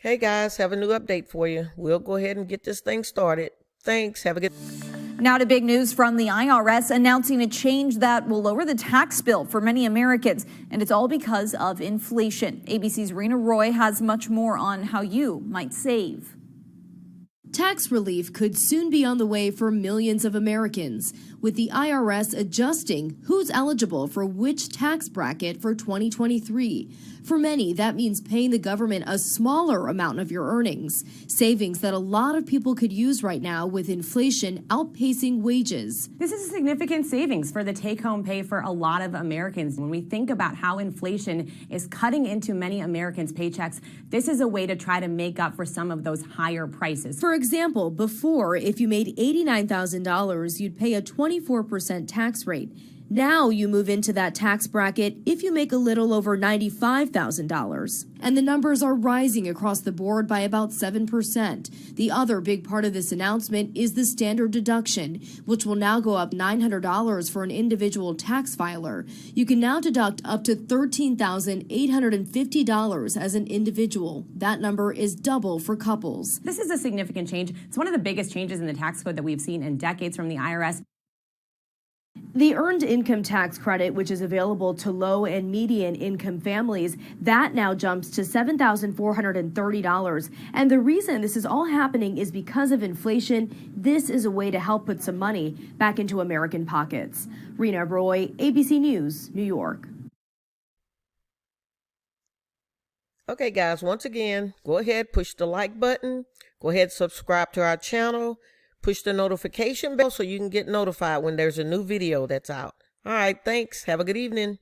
Hey guys, have a new update for you. We'll go ahead and get this thing started. Thanks. Have a good. Now to big news from the IRS announcing a change that will lower the tax bill for many Americans, and it's all because of inflation. ABC's Rena Roy has much more on how you might save. Tax relief could soon be on the way for millions of Americans, with the IRS adjusting who's eligible for which tax bracket for 2023. For many, that means paying the government a smaller amount of your earnings, savings that a lot of people could use right now with inflation outpacing wages. This is a significant savings for the take-home pay for a lot of Americans. When we think about how inflation is cutting into many Americans' paychecks, this is a way to try to make up for some of those higher prices. For example, before, if you made $89,000, you'd pay a 24% tax rate. Now you move into that tax bracket if you make a little over $95,000. And the numbers are rising across the board by about 7%. The other big part of this announcement is the standard deduction, which will now go up $900 for an individual tax filer. You can now deduct up to $13,850 as an individual. That number is double for couples. This is a significant change. It's one of the biggest changes in the tax code that we've seen in decades from the IRS. The Earned Income Tax Credit, which is available to low and median income families, that now jumps to $7,430. And the reason this is all happening is because of inflation. This is a way to help put some money back into American pockets. Rena Roy, ABC News, New York. Okay guys, once again, go ahead, push the like button. Go ahead, subscribe to our channel. Push the notification bell so you can get notified when there's a new video that's out. All right, thanks. Have a good evening.